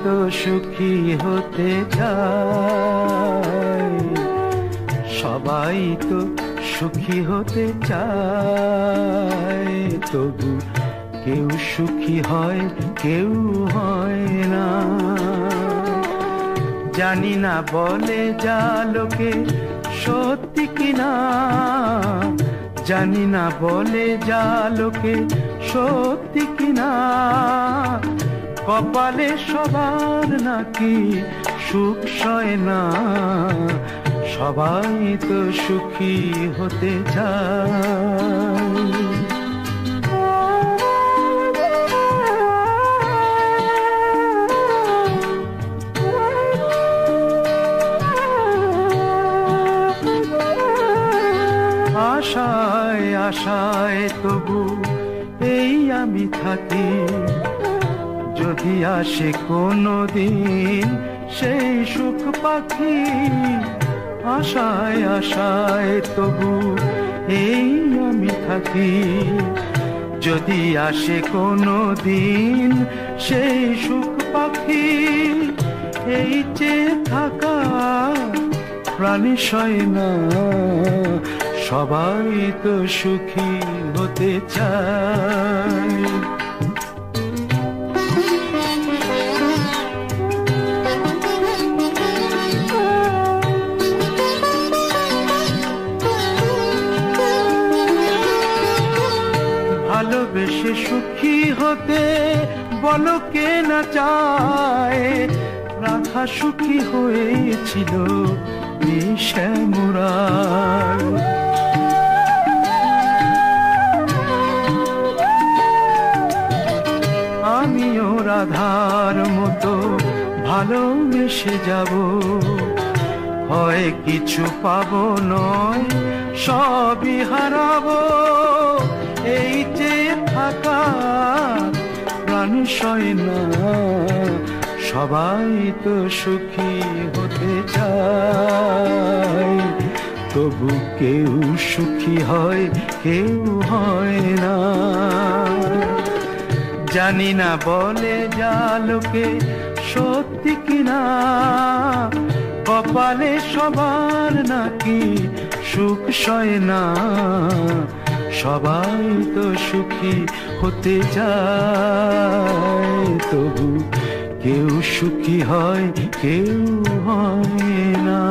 তো সুখী হতে চায়, সবাই তো সুখী হতে চায়, তবু কেউ সুখী হয় কেউ হয় না। জানি না বলে যা লোকে সত্যি কিনা, জানি না বলে যা লোকে সত্যি কিনা, কপালে সবার নাকি সুখ সয় না, সবাই তো সুখী হতে চায়। আশায় আশায় তবু এই আমি থাকি, যদি আসে কোনো দিন সেই সুখ পাখি। আশায় আশায় তবু এই আমি থাকি, যদি আসে কোনো দিন সেই সুখ পাখি। এই যে থাকা প্রাণী সয় না, সবাই তো সুখী হতে চায়। ভালোবেসে সুখী হতে বলো কে না চায়, রাধা সুখী হয়েছিল শ্যামরায়। আমিও রাধার মতো ভালোবেসে যাব, হয় কিছু পাবো নয় সবই হারাবো। এই যে থাকা প্রাণী সয় না, সবাই তো সুখী হতে চায়, তবু কেউ সুখী হয় কেউ হয় না। জানি না বলে যা লোকে সত্যি কিনা, কপালে সবার নাকি সুখ সয় না, সবাই তো সুখী হতে চায়, তবু কেউ সুখী হয় কেউ হয় না।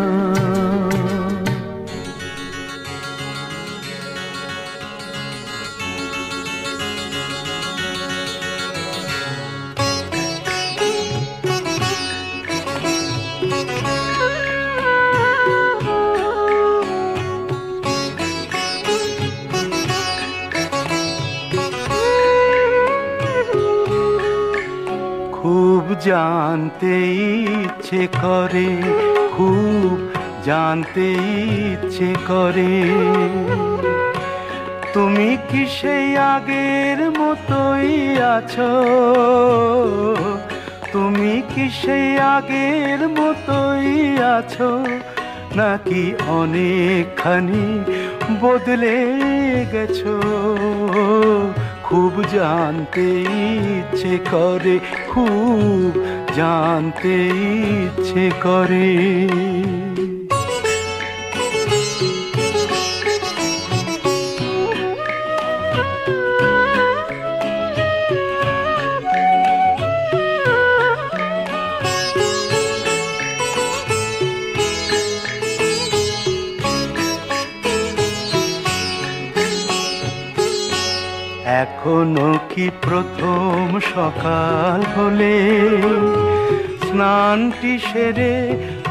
খুব জানতে ইচ্ছে করে, খুব জানতে ইচ্ছে করে, তুমি কি সেই আগের মতোই আছো, তুমি কি সেই আগের মতোই আছো, নাকি অনেকখানি বদলে গেছো। খুব জানতে ইচ্ছে করে, খুব জানতে ইচ্ছে করে। এখনো কি প্রথম সকাল হলে স্নানটি সেরে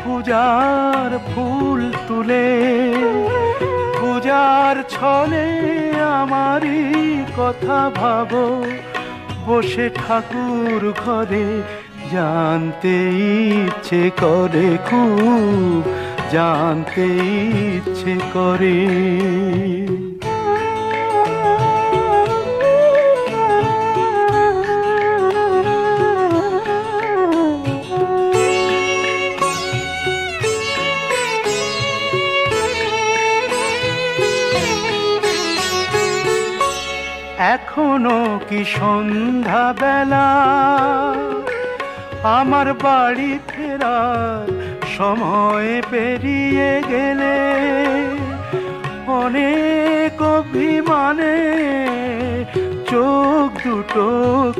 পূজার ফুল তুলে, পূজার ছলে আমারই কথা ভাবো, বসে ঠাকুর ঘরে জানতে ইচ্ছে করে, খুব জানতে ইচ্ছে করে। এখনো কি সন্ধ্যা বেলা, আমার বাড়ি ফেরার সময় পেরিয়ে গেলে অনেক অভিমানে চোখ দুটো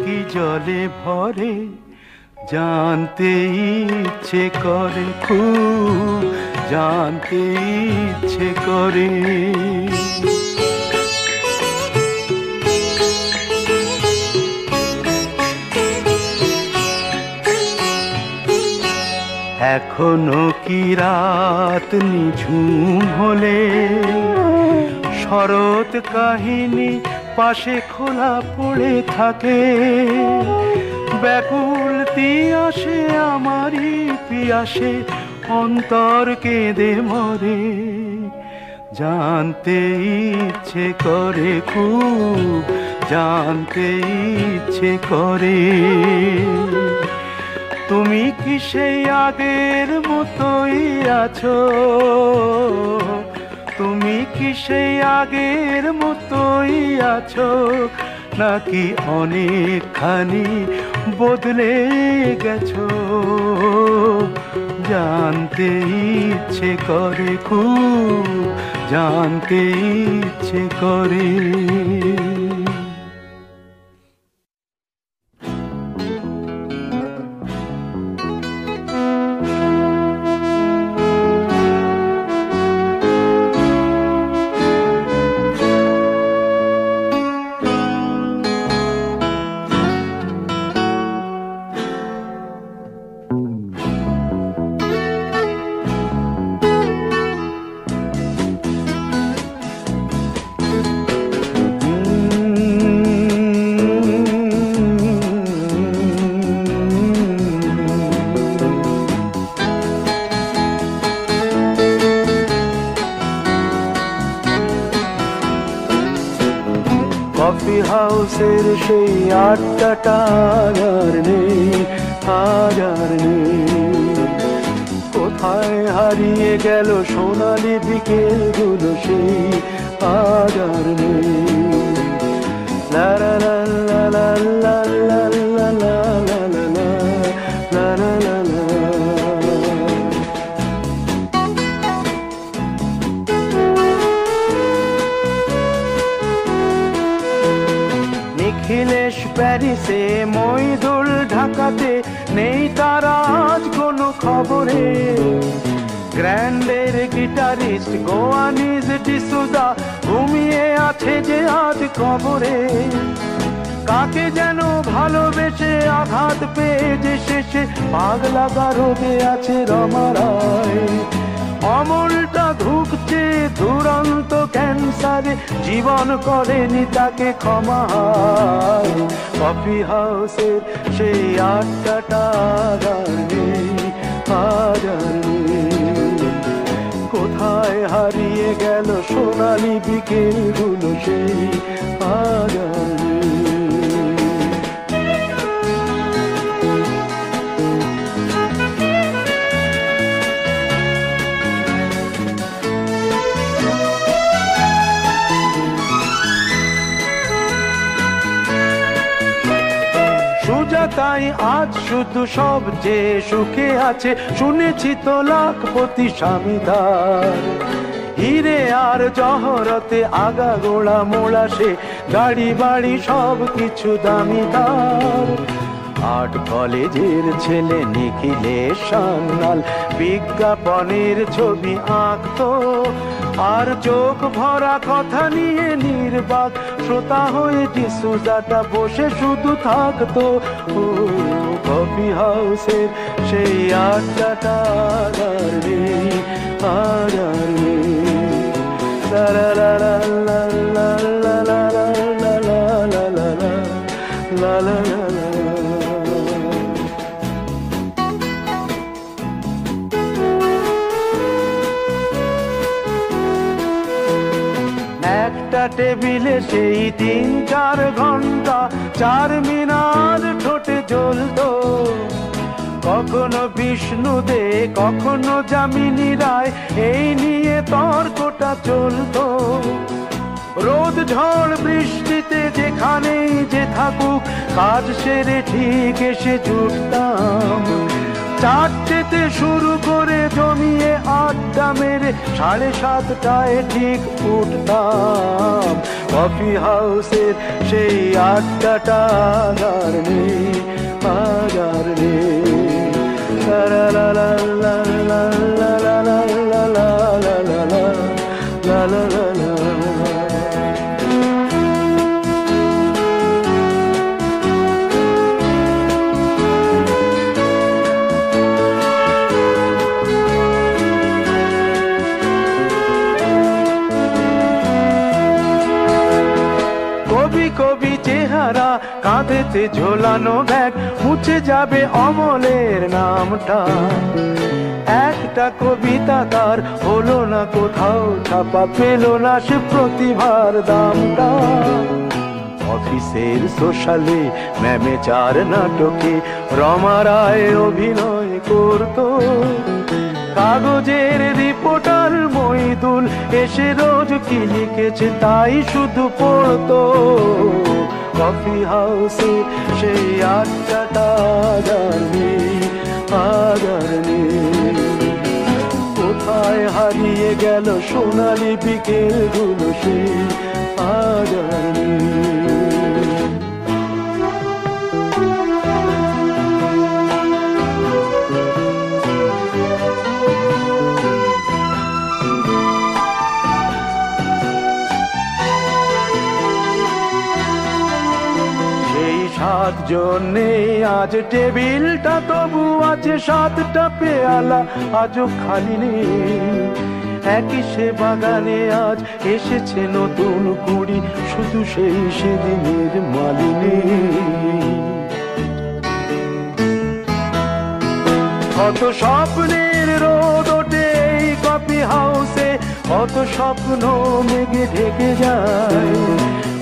কি জলে ভরে, জানতে ইচ্ছে করে, খুব জানতে ইচ্ছে করে। এখনো কি রাত নিঝুম হলে শরৎ কাহিনী পাশে খোলা পড়ে থাকে, ব্যাকুল তিয়াসে আমারই পিয়াসে অন্তর কেঁদে মরে, জানতে ইচ্ছে করে, খুব জানতে ইচ্ছে করে। তুমি কি সেই আগের মতোই আছো, তুমি কি সেই আগের মতোই আছো, নাকি অনেকখানি বদলে গেছো, জানতে ইচ্ছে করে, খুব জানতে ইচ্ছে করে। কফি হাউসের সেই আড্ডাটা আর নেই, আজ আর নেই। কোথায় হারিয়ে গেল সোনালি বিকেলগুলো সেই আজ আর নেই। লা লা লা লা লা লা লা লা লা লা লা লা লা লা। নিখিলেশ প্যারিসে, মইদুল ঢাকাতে, নেই তার আজ কোনো খবরে। গ্র্যান্ডের গিটারিস্ট গোয়ানিজ ডিসুজা ঘুমিয়ে আছে যে আজ কবরে। কাকে যেন ভালোবেসে আঘাত পেয়ে যে শেষে পাগলা গারদে আছে রমা রায়। অমলটা ধুকছে দুরন্ত ক্যান্সারে, জীবন করেনি তাকে ক্ষমা। কফি হাউসের সেই আড্ডাটা আর নেই, আজ আর নেই। কোথায় হারিয়ে গেল সোনালি বিকেলগুলো সেই আজ আর নেই। তাই আজ শুধু সবচেয়ে সুখে আছে, শুনেছি তো লাখপতি স্বামীদার। হিরে আর জহরতে আগা গোড়া মোড়া সে, গাড়ি বাড়ি সব কিছু দামি তার। আর্ট কলেজের ছেলে নিখিলেশ সান্যাল বিজ্ঞাপনের ছবি আঁকতো, আর চোখ ভরা কথা নিয়ে নির্বাক শ্রোতা হয়ে ডিসুজাটা বসে শুধু থাকতো। কফি হাউসের সেই আড্ডাটা আর নেই, আর নেই। লা লা লা লা লা লা লা লা লা লা লা লা লা। একটা টেবিলে সেই 3-4 ঘন্টা 4 মিনার ঠোঁটে জ্বলতো। কখনো বিষ্ণু দে, কখনো যামিনী রায়, এই নিয়ে তর্কটা চলতো। রোদ ঝড় বৃষ্টিতে যেখানে যে থাকুক কাজ সেরে ঠিক এসে জুটতাম। চারটেতে শুরু করে জমিয়ে আড্ডা মেরে 7:30টায় ঠিক উঠতাম। কফি হাউসের সেই আড্ডাটা আর নেই, আর নেই। লা লা লা লা লা লা লা লা লা লা লা লা লা লা লা। কবি চেহারা, কাঁধেতে ঝোলানো ব্যাগ, মুছে যাবে অমলের নামটা। একটা কবিতা তার হলো না কোথাও ছাপা, পেল না সে প্রতিভার দামটা। অফিসের সোশ্যালে ম্যামে 4 নাটকে রমা রায় অভিনয় করতো। কাগজের রিপোর্টার মইদুল এসে রোজ কি লিখেছে তাই শুধু পড়তো। কফি হাউসে সেই আড্ডাটা জানি, আগারনি। কোথায় হারিয়ে গেল সোনালি বিকেলগুলো সেই আগারনি। জন্যে আজ টেবিলটা তবু আছে 7টা পেয়ালা আজও খালি নেই। একই সে বাগানে আজ এসেছে নতুন কুড়ি, শুধু সেই সেদিনের মালিনী। কত স্বপ্নের রোদ ওঠে এই কফি হাউসে, কত স্বপ্ন মেঘে ঢেকে যায়।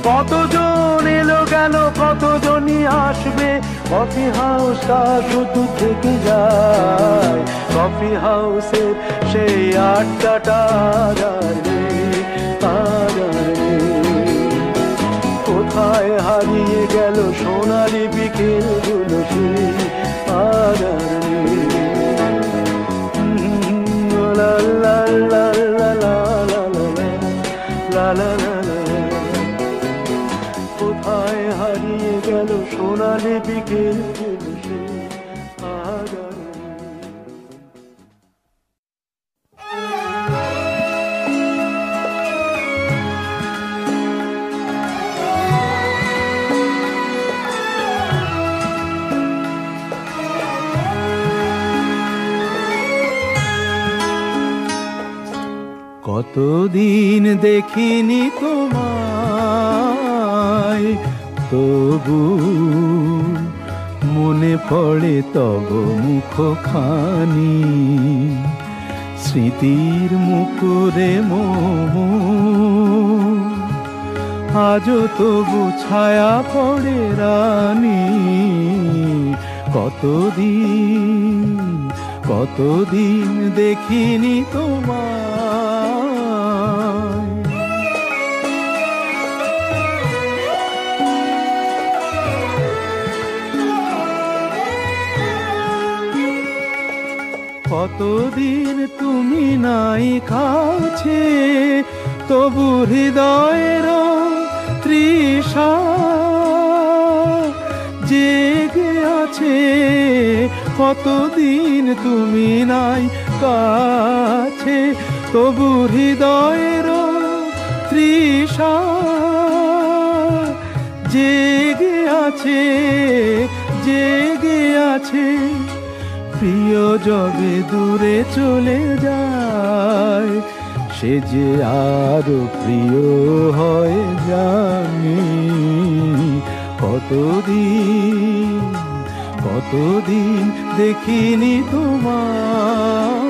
কতজন এলো গেল, কতজনই আসবে, কফি হাউসটা শুধু থেকে যায়। কফি হাউসের সেই আড্ডাটা কোথায় হারিয়ে গেল সোনালি বিকেলগুলো সেই আগারনি। লা লা লা লা লা লা লা লা লা। কোথায় হারিয়ে গেল সোনালি বিকেলগুলো সেই আগারনি। কতদিন দেখিনি তোমায়, তবু মনে পড়ে তব মুখখানি। স্মৃতির মুকুরে আজও তবু ছায়া পড়ে রানী। কতদিন দেখিনি তোমায়। কতদিন তুমি নাই কাছে, তবু হৃদয়ের তৃষা জেগে আছে। কতদিন তুমি নাই কাছে, তবু হৃদয়ের তৃষা জেগে আছে, জেগে আছে। প্রিয় যবে দূরে চলে যায়, সে যে আরো প্রিয় হয় জানি। কতদিন দেখিনি তোমায়।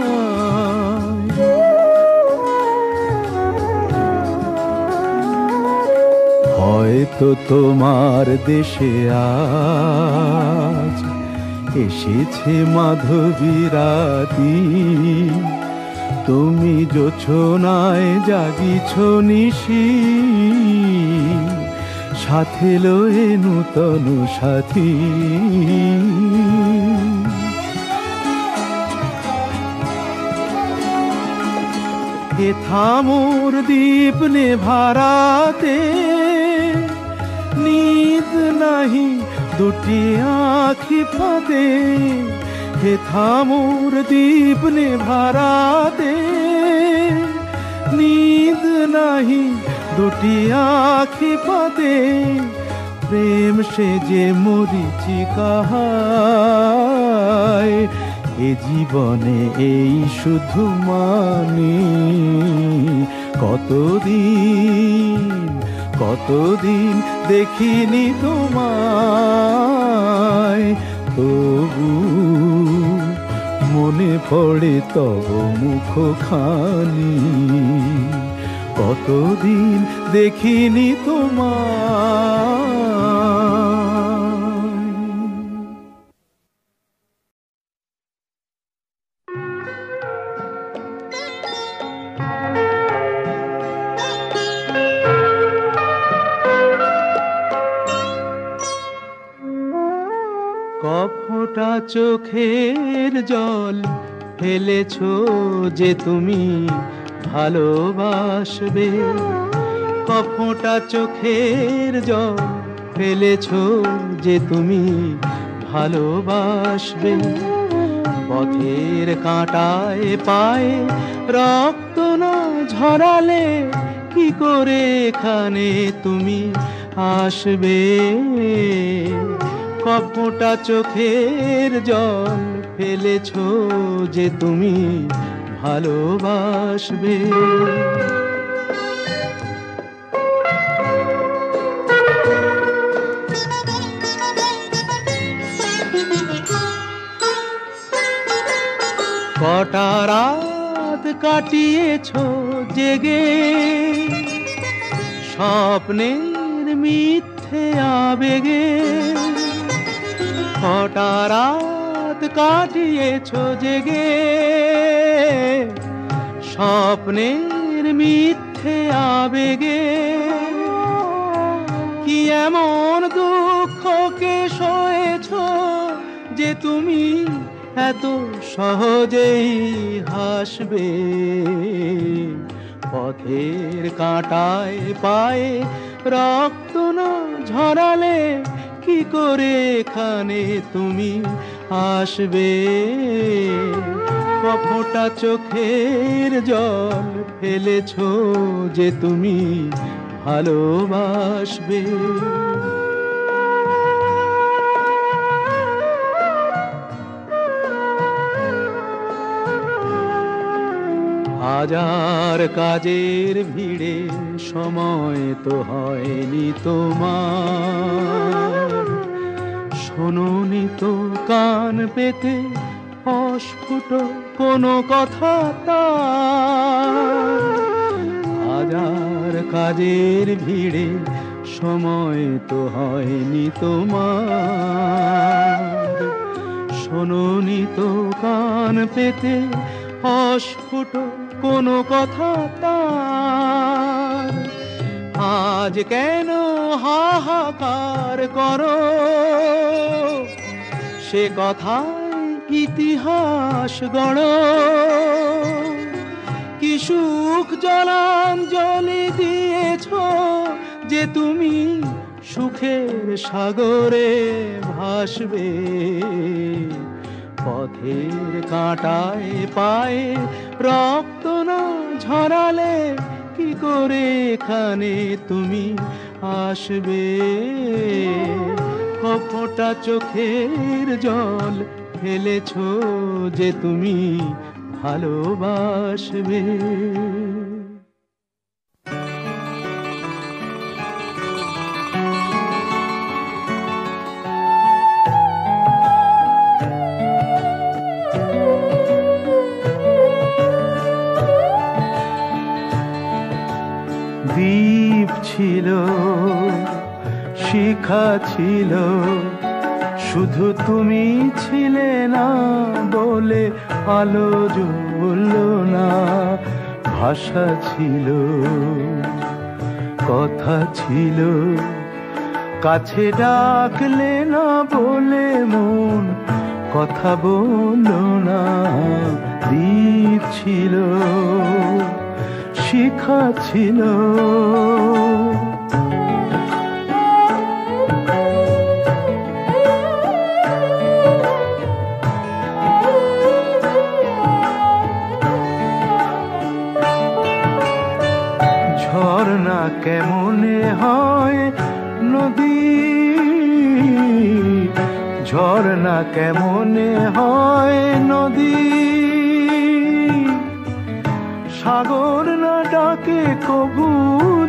হয়তো তোমার দেশে আজ এসেছে মাধবী রাতি। তুমি জোছনায় জাগিছ নিশি, সাথে লয়ে নূতন সাথী। হে থামোর দীপ নেভারাতে নিদ নাহি দুটি আখি ফাতে। হে থামোর দীপ নেভারাতে নিদ নাহি দুটি আখি ফাতে। প্রেম সে যে মরিচিকা হায়, এ জীবনে এই শুধু মানি। কতদিন দেখিনি তোমায়, তবু মনে পড়ে তব মুখখানি। কতদিন দেখিনি তোমায়। কপটা চোখের জল ফেলেছো যে তুমি ভালোবাসবে। কপটা চোখের জল ফেলেছো যে তুমি ভালোবাসবে। পথের কাঁটায় পায়ে রক্ত না ঝরালে কি করে এখানে তুমি আসবে। কপটা চোখের জল ফেলেছো যে তুমি ভালোবাসবে। কটা রাত কাটিয়েছো জেগে স্বপ্নের মিথ্যে আবেগে। কটা রাত কাটিয়েছো জেগে স্বপ্নের মিথ্যে আবেগে। কি এমন দুঃখকে সয়েছো যে তুমি এত সহজেই হাসবে। পথের কাঁটায় পায়ে রক্ত না ঝরালে কি করে এখানে তুমি আসবে। কপটা চোখের জল ফেলেছো যে তুমি ভালোবাসবে। হাজার কাজের ভিড়ে সময় তো হয়নি তোমার। শোনোনি তো কান পেতে অস্ফুট কোনো কথা তার। হাজার কাজের ভিড়ে সময় তো হয়নি তোমার। শোনোনি তো কান পেতে অস্ফুট কোনো কথা তার। আজ কেন হাহাকার করো সে কথায় ইতিহাস গড়ো। কি সুখ জলাঞ্জলি দিয়েছো যে তুমি সুখের সাগরে ভাসবে। পথের কাঁটায় পায়ে রক্ত না ঝরালে কি করে এখানে তুমি আসবে। কপটা চোখের জল ফেলেছো যে তুমি ভালোবাসবে। দ্বীপ ছিল শিখা ছিল শুধু তুমি ছিলে না বলে আলো জ্বলল না। ভাষা ছিল কথা ছিল কাছে ডাকলে না বলে মন কথা বললো না। দ্বীপ ছিল, শিখা ছিল, ঝর্ণা কেমনে হয় নদী, ঝর্ণা কেমনে হয় নদী, সাগর না ডাকে কবু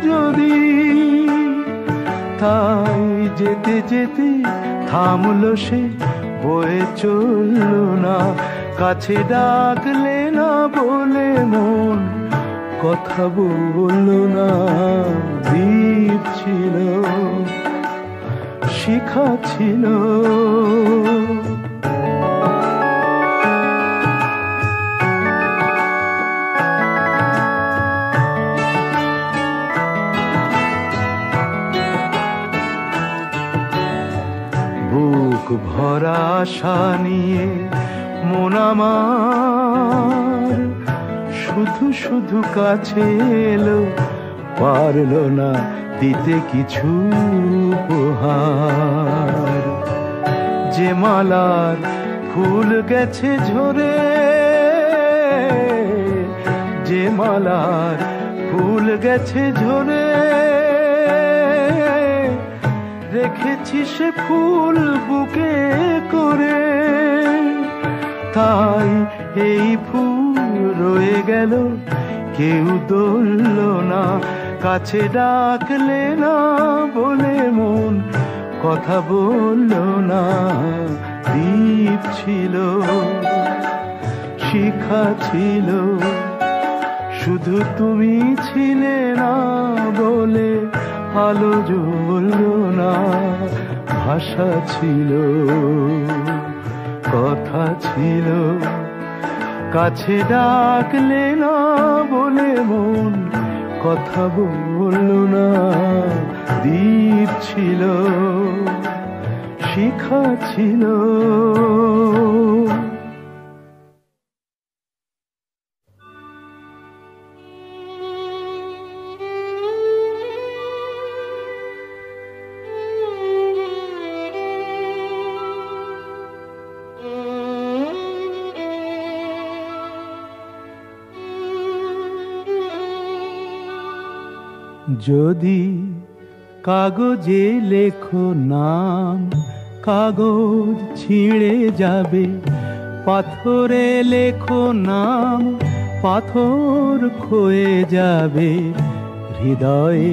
যদি। তাই যেতে যেতে থামলো সে, বয়ে চললো না। কাছে ডাকলে না বলে মন কথা বললো না। দ্বীপ ছিল, শিখা ছিল, বুক ভরা আশা নিয়ে মন আমার শুধু শুধু কাছে এলো, পারলো না দিতে কিছু উপহার। যে মালার ফুল গেছে ঝরে, যে মালার ফুল গেছে ঝরে, রেখেছি সে ফুল বুকে করে। তাই এই ফুল রয়ে গেল, কেউ ধরল না। কাছে ডাকলে না বলে মন কথা বলল না। দ্বীপ ছিল, শিখা ছিল, শুধু তুমি ছিলে না বলে আলো জ্বলল না। ভাষা ছিল, কথা ছিল, কাছে ডাকলে না বলে মন কথা বলল না। দ্বীপ ছিল, শিখা ছিল। যদি কাগজে লেখো নাম, কাগজ ছিঁড়ে যাবে। পাথরে লেখো নাম, পাথর ক্ষয়ে যাবে। হৃদয়ে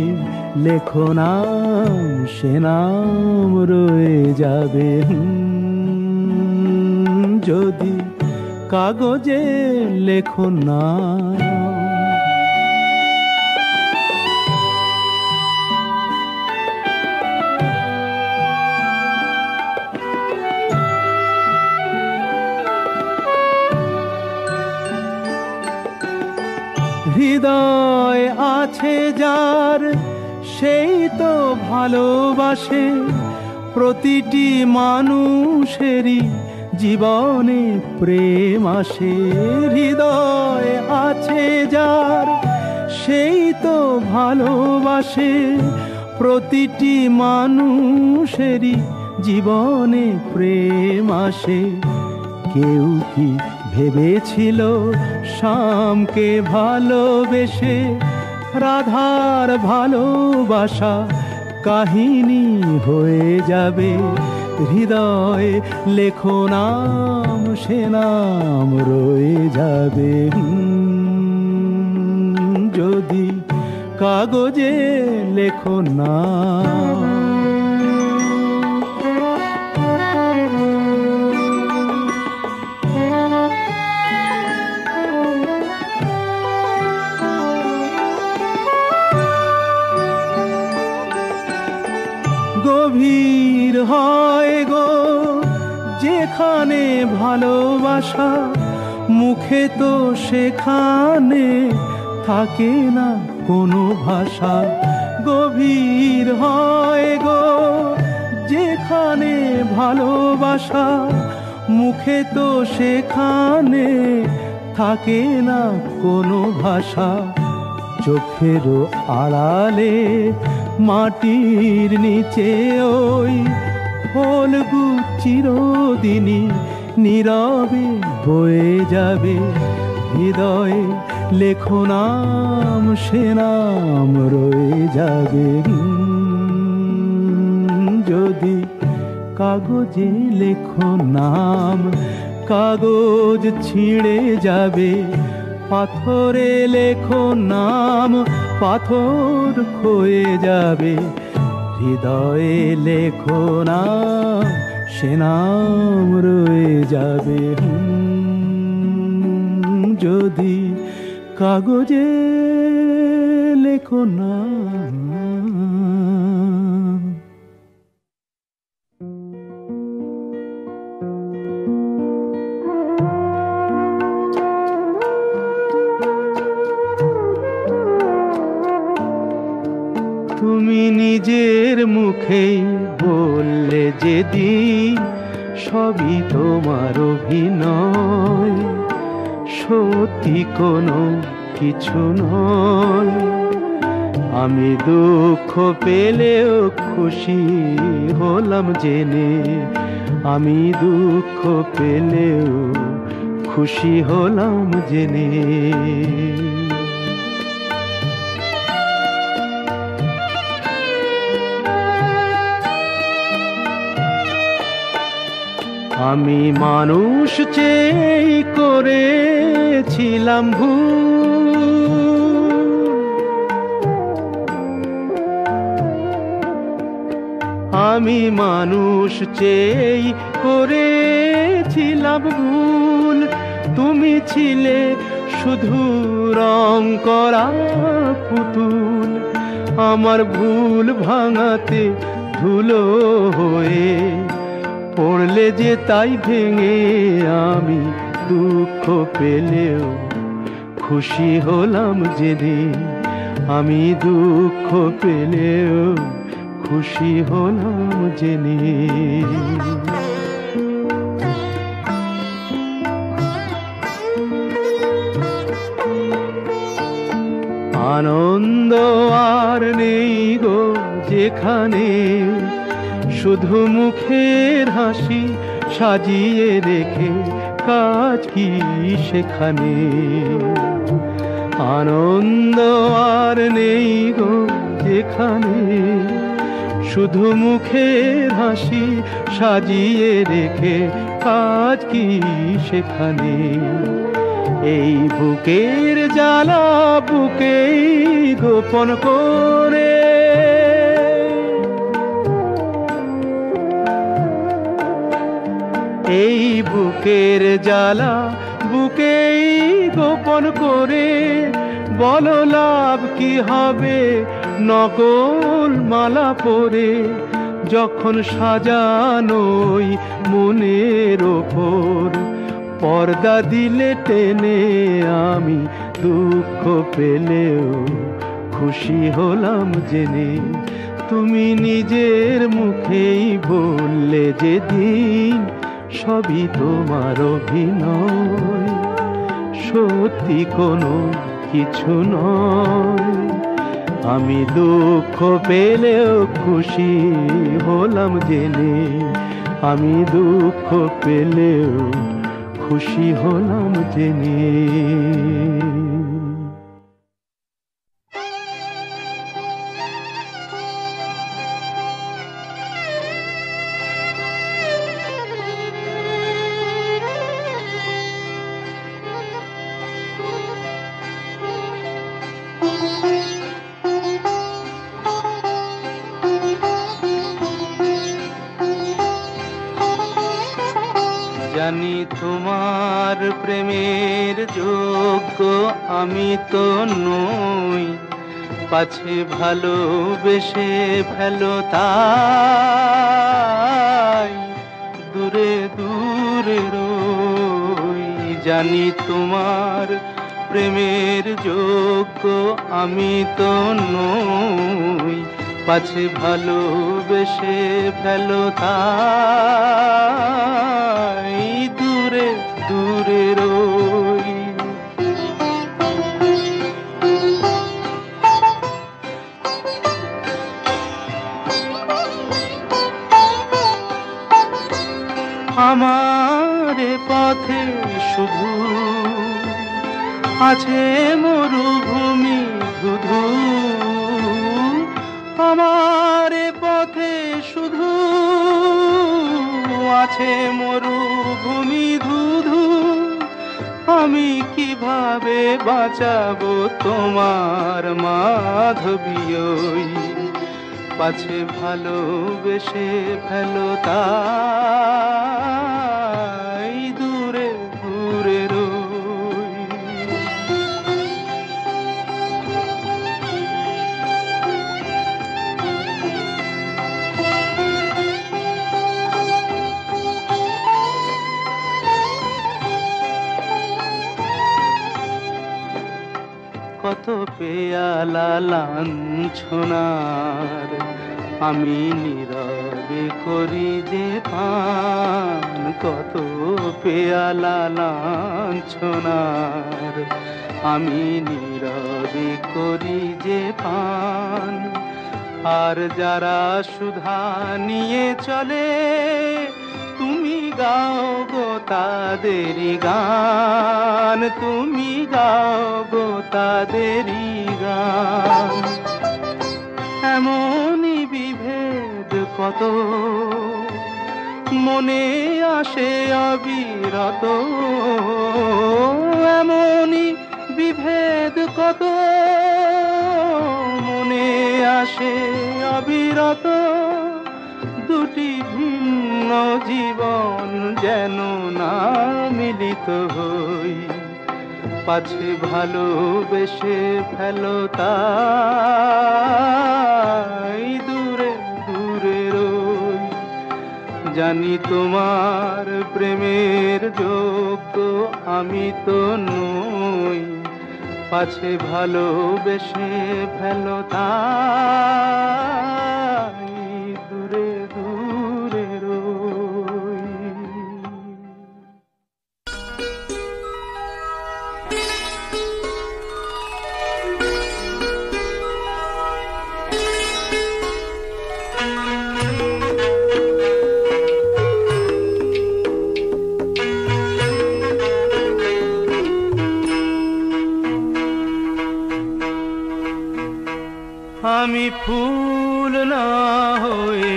লেখো নাম, সে নাম রয়ে যাবে। যদি কাগজে লেখো নাম, হৃদয় আছে যার সেই তো ভালোবাসে। প্রতিটি মানুষেরই জীবনে প্রেম আসে। হৃদয় আছে যার সেই তো ভালোবাসে। প্রতিটি মানুষেরই জীবনে প্রেম আসে। কেউ কি ভেবেছিল শ্যামকে ভালোবেসে রাধার ভালোবাসা কাহিনী হয়ে যাবে। হৃদয়ে লেখো নাম, সে নাম রয়ে যাবে। যদি কাগজে লেখো নাম, গভীর হয় গো যেখানে ভালোবাসা, মুখে তো সেখানে থাকে না কোনো ভাষা। গভীর হয় গো ভালোবাসা, মুখে তো সেখানে থাকে না কোনো ভাষা। চোখেরও আড়ালে মাটির নিচে ওই ফলগু চিরদিনই নীরবে বয়ে যাবে। হৃদয়ে লেখো নাম, সে নাম রয়ে যাবে। যদি কাগজে লেখো নাম, কাগজ ছিঁড়ে যাবে। পাথরে লেখো নাম, পাথর ক্ষয়ে যাবে। হৃদয়ে লেখো নাম, সে নাম রয়ে যাবে। যদি কাগজে লেখো নাম। তুমি নিজের মুখেই বললে যেদিন সবই তোমার অভিনয়, সত্যি কোনো কিছু নয়। আমি দুঃখ পেলেও খুশি হলাম জেনে, আমি দুঃখ পেলেও খুশি হলাম জেনে। আমি মানুষ চেয়ে করেছিলাম ভুল, আমি মানুষ চেয়ে করেছিলাম ভুল। তুমি ছিলে শুধু রং করা পুতুল, আমার ভুল ভাঙাতে ধুলো হয়ে পড়লে যে তাই ভেঙে। আমি দুঃখ পেলেও খুশি হলাম যেদিন, আমি দুঃখ পেলেও খুশি হলাম জেনে। আনন্দ আর নেই গো যেখানে, শুধু মুখের হাসি সাজিয়ে রেখে কাজ কি সেখানে। আনন্দ আর নেই গো যেখানে, শুধু মুখের হাসি সাজিয়ে রেখে কাজ কি সেখানে। এই বুকের জ্বালা বুকেই গোপন করে, এই বুকের জ্বালা বুকেই গোপন করে। বলো লাভ কি হবে নকল মালা পরে, যখন সাজানোই মনের ওপর পর্দা দিলে টেনে। আমি দুঃখ পেলেও খুশি হলাম জেনে, তুমি নিজের মুখেই বললে যেদিন সবই তোমার অভিনয়, সত্যি কোনো কিছু নয়। আমি দুঃখ পেলেও খুশি হলাম জেনে, আমি দুঃখ পেলেও খুশি হলাম জেনে। জানি তোমার প্রেমের যোগ্য আমি তো নই, পাছে ভালোবেসে ফেলো তাই দূরে দূরে রই। জানি তোমার প্রেমের যোগ্য আমি তো নই, পাছে ভালোবেসে ফেলো তাই দূরে দূরে রই। আমার পথে শুধু আছে মরুভূমি ধুধু, আমার পথে শুধু আছে মরুভূমি ধুধু, আমি কিভাবে বাঁচাবো তোমার মাধবী ওই। পাছে ভালোবেসে ফেলো তাই দূরে দূরে রই। কত পেয়ালা লাঞ্ছনার আমি নীরবে করি যে পান, কত পেয়ালা লাঞ্ছনার আমি নীরবে করি যে পান। আর যারা সুধা নিয়ে চলে তুমি গাও গো তাদেরই গান, তুমি গাও গো তাদেরই গান। এমনই বিভেদ কত মনে আসে অবিরত, এমনই বিভেদ কত মনে আসে অবিরত। দুটি ভিন্ন জীবন যেন না মিলিত হই, পাছে ভালোবেসে ফেলো তাই দূরে দূরে রই। জানি তোমার প্রেমের যোগ্য আমি তো নই, পাছে ভালোবেসে ফেলো তাই দূরে দূরে রই। আমি ফুল না হয়ে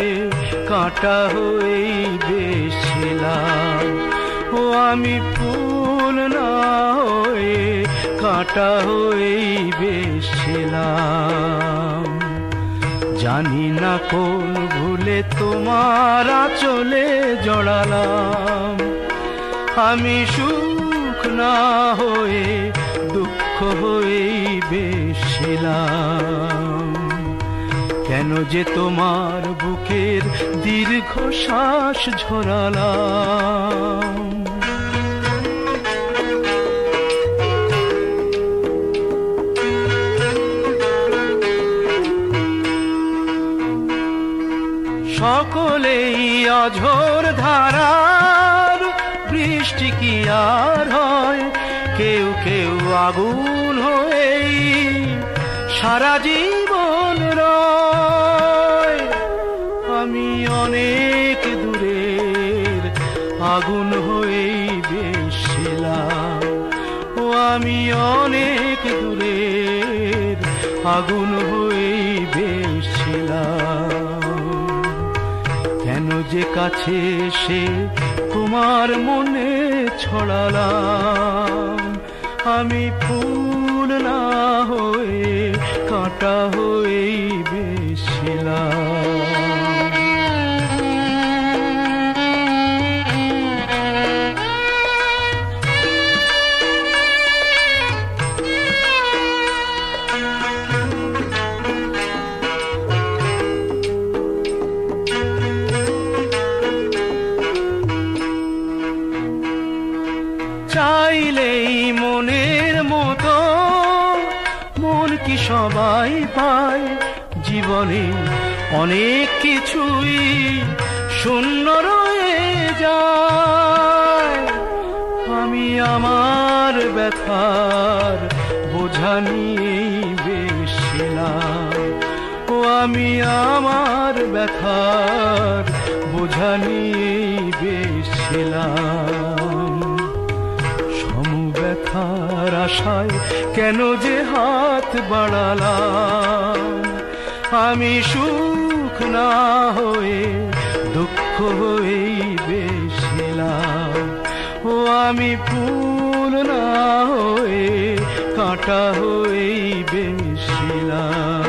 কাঁটা হয়েই বেশিলাম, ও আমি ফুল না হয়ে কাঁটা হয়েই বেশিলাম। জানি না কোন ভুলে তোমার আঁচলে জড়ালাম, আমি সুখ না হয়ে দুঃখ হয়েই বেশিলাম। কেন যে তোমার বুকের দীর্ঘ শ্বাস ঝরালাম। সকলেই অঝোর ধারার বৃষ্টি কি আর হয়, কেউ কেউ আগুন হয়েই সারা জীবন রয়। আমি অনেক দূরের আগুন হয়েই বেশিলাম, ও আমি অনেক দূরের আগুন হয়েই বেশিলাম। কেন যে কাছে এসে তোমার মনে ছড়ালাম, আমি ফুল না হয়ে কাঁটা হয়েই বেশিলাম। চাইলেই মনের মতো মন কি সবাই পায়, জীবনে অনেক কিছুই শূন্য রয়ে যায়। আমি আমার ব্যথার বোঝা নিয়েই বেশ ছিলাম, ও আমি আমার ব্যথার বোঝা নিয়েই বেশ ছিলাম। সমব্যথার আশায় কেন যে হাত বাড়ালাম, আমি সুখ না হয়ে দুঃখ হয়েই বেশ ছিলাম, ও আমি ফুল না হয়ে কাঁটা হয়েই বেশ ছিলাম।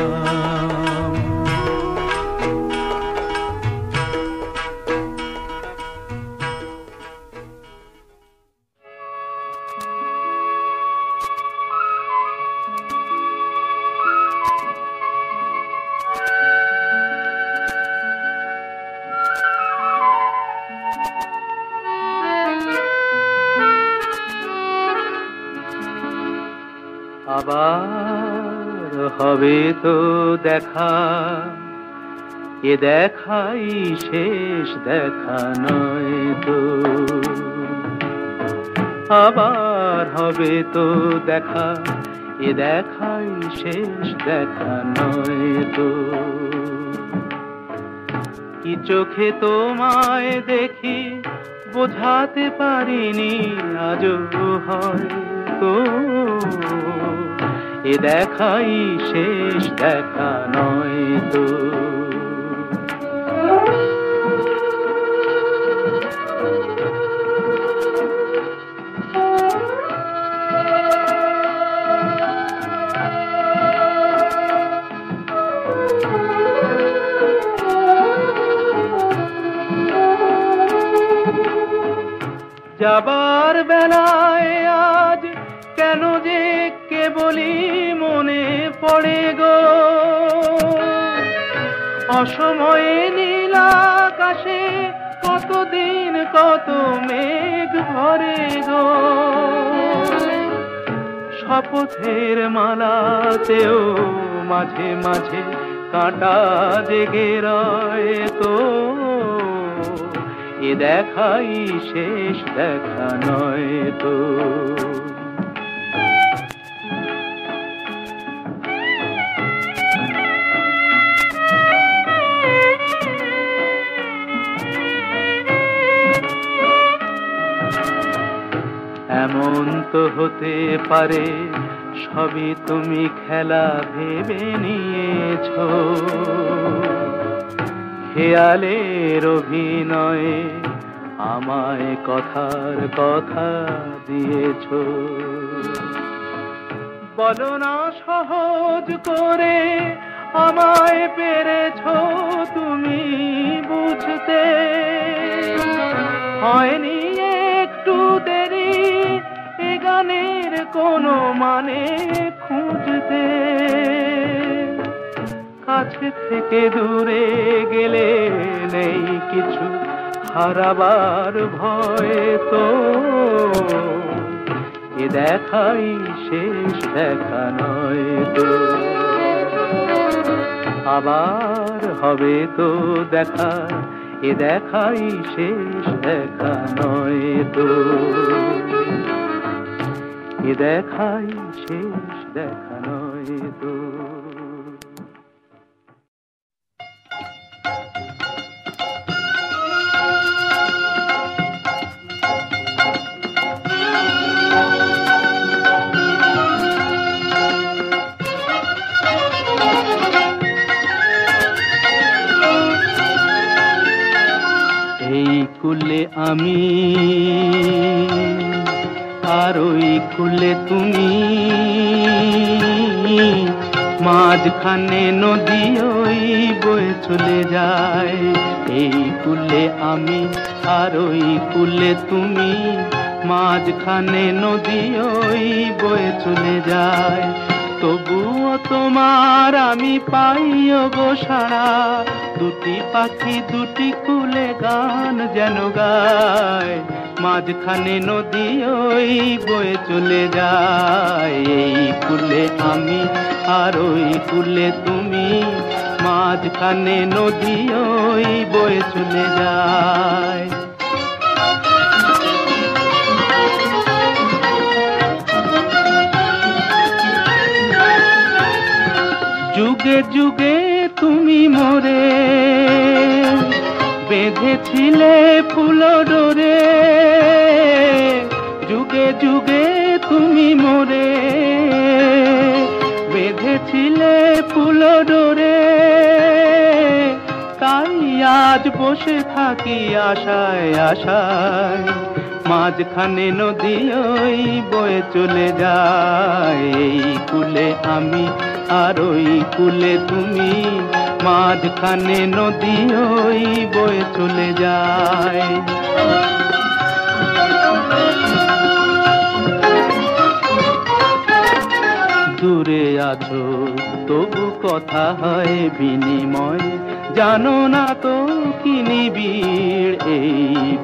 আবার হবে তো দেখা, এ দেখাই শেষ দেখা নয় তো। আবার হবে তো দেখা, এ দেখাই শেষ দেখা নয় তো। কি চোখে তোমায় দেখি বোঝাতে পারিনি আজও হয়তো, এ দেখাই শেষ দেখা নয় তো। যাবার বেলায় আজ কেন যে কেবলই মনে পড়ে গো, অসময়ে নীল আকাশে কতদিন কত মেঘ ভরে গো। শপথের মালাতেও মাঝে মাঝে কাঁটা জেগে রয় তো, এ দেখাই শেষ দেখা নয় তো। এমন তো হতে পারে সবই তুমি খেলা ভেবে নিয়েছো, খেয়ালের অভিনয়ে আমায় কথার কথা দিয়েছো। বলো না সহজ করে আমায় পেরেছো তুমি বুঝতে, হয়নি একটু দেরি এ গানের কোনো মানে খুঁজতে। কাছে থেকে দূরে গেলে নেই কিছু হারাবার ভয় তো, এ দেখাই শেষ দেখা নয় তো। আবার হবে তো দেখা, এ দেখাই শেষ দেখা নয় তো। এ দেখাই শেষ দেখা নয় তো। এই কুলে আমি আর ওই কুলে তুমি, মাঝখানে নদী ওই বয়ে চলে যায়। এই কুলে আমি আর ওই কুলে তুমি, মাঝখানে নদী ওই বয়ে চলে যায়। তবুও তোমার আমি পাইও গো সাড়া, দুটি পাখি দুটি কুলে গান যেন গায়। মাঝখানে নদী ওই বয়ে চলে যায়। এই কুলে আমি আর ওই কুলে তুমি, মাঝখানে নদী ওই বয়ে চলে যায়। যুগে যুগে তুমি মোরে বেঁধেছিলে ফুল ডোরে, যুগে যুগে তুমি মোরে বেঁধেছিলে ফুল ডোরে, তাই আজ বসে থাকি আশায় আশায়, মাঝখানে নদী ওই বয়ে চলে যায়। এই কুলে আমি আর ওই কুলে তুমি, মাঝখানে নদী ওই বয়ে চলে যায়। দূরে আছো তবু কথা হয় বিনিময়, জানো না তো কি নিবিড় এই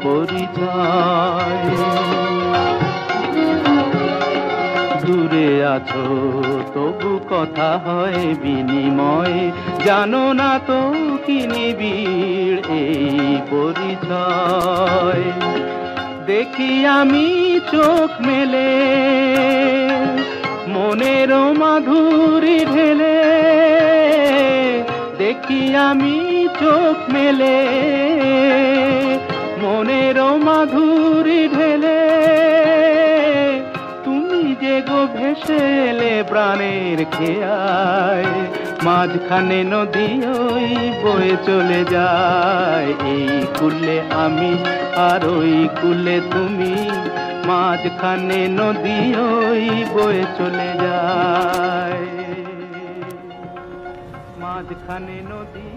পরিচয়। দূরে আছো তবু কথা হয় বিনিময়, জানো না তো কি নিবিড় এই পরিচয়। দেখি আমি চোখ মেলে মনের মাধুরী ঢেলে, দেখি আমি চোখ মেলে মনের মাধুরী ঢেলে, তুমি যে গো ভেসে এলে প্রাণের খেয়ায়, মাঝখানে নদী ওই বয়ে চলে যায়। এই কুলে আমি আর ওই কুলে তুমি, মাঝখানে নদী ওই বয়ে চলে যায়। মাঝখানে নদী